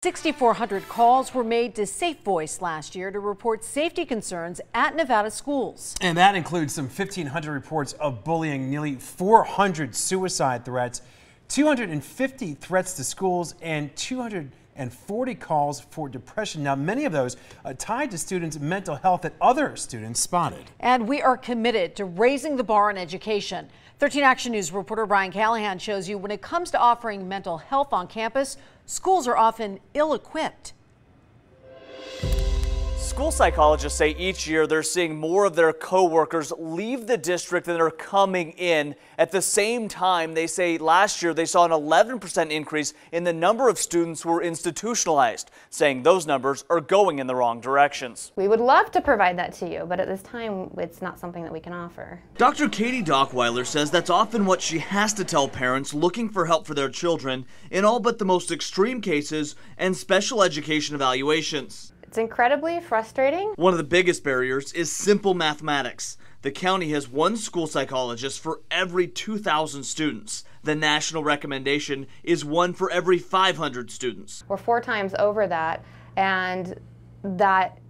6,400 calls were made to Safe Voice last year to report safety concerns at Nevada schools. And that includes some 1,500 reports of bullying, nearly 400 suicide threats, 250 threats to schools, and 240 calls for depression. Now, many of those tied to students' mental health that other students spotted. And we are committed to raising the bar in education. 13 Action News reporter Brian Callahan shows you when it comes to offering mental health on campus, schools are often ill-equipped. School psychologists say each year they're seeing more of their co-workers leave the district than are coming in. At the same time, they say last year they saw an 11% increase in the number of students who were institutionalized, saying those numbers are going in the wrong directions. We would love to provide that to you, but at this time, it's not something that we can offer. Dr. Katie Dockweiler says that's often what she has to tell parents looking for help for their children in all but the most extreme cases and special education evaluations. It's incredibly frustrating. One of the biggest barriers is simple mathematics. The county has one school psychologist for every 2,000 students. The national recommendation is one for every 500 students. We're 4 times over that, and that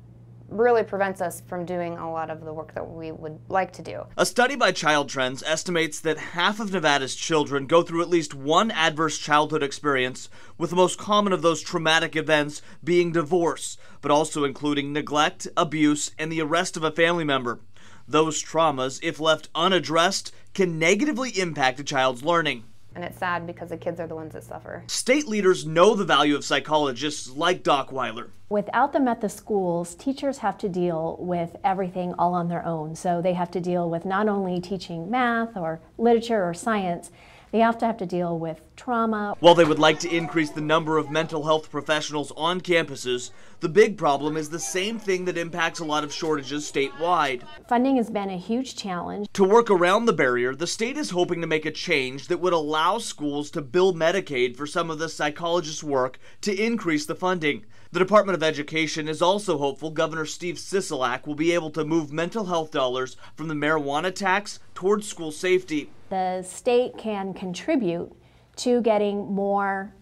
really prevents us from doing a lot of the work that we would like to do. A study by Child Trends estimates that half of Nevada's children go through at least one adverse childhood experience, with the most common of those traumatic events being divorce, but also including neglect, abuse, and the arrest of a family member. Those traumas, if left unaddressed, can negatively impact a child's learning. And it's sad because the kids are the ones that suffer. State leaders know the value of psychologists like Dockweiler. Without them at the schools, teachers have to deal with everything all on their own. So they have to deal with not only teaching math or literature or science, they have to deal with trauma. While they would like to increase the number of mental health professionals on campuses, the big problem is the same thing that impacts a lot of shortages statewide. Funding has been a huge challenge. To work around the barrier, the state is hoping to make a change that would allow schools to bill Medicaid for some of the psychologists' work to increase the funding. The Department of Education is also hopeful Governor Steve Sisolak will be able to move mental health dollars from the marijuana tax towards school safety. The state can contribute to getting more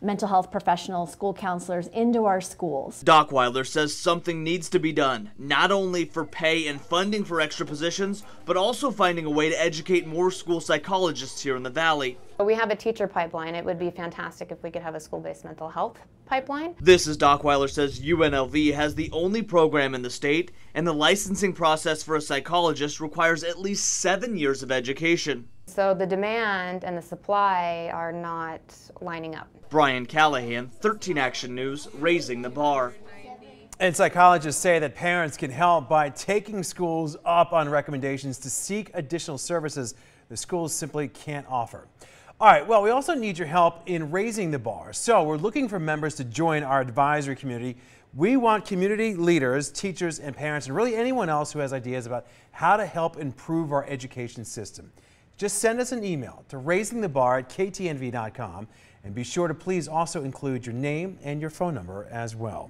mental health professionals, school counselors into our schools. Dockweiler says something needs to be done, not only for pay and funding for extra positions, but also finding a way to educate more school psychologists here in the Valley. We have a teacher pipeline. It would be fantastic if we could have a school-based mental health pipeline. This, as Dockweiler says, UNLV has the only program in the state, and the licensing process for a psychologist requires at least 7 years of education. So the demand and the supply are not lining up. Brian Callahan, 13 Action News, raising the bar. And psychologists say that parents can help by taking schools up on recommendations to seek additional services the schools simply can't offer. All right, well, we also need your help in raising the bar. So we're looking for members to join our advisory community. We want community leaders, teachers, and parents, and really anyone else who has ideas about how to help improve our education system. Just send us an email to raisingthebar@ktnv.com, and be sure to please also include your name and your phone number as well.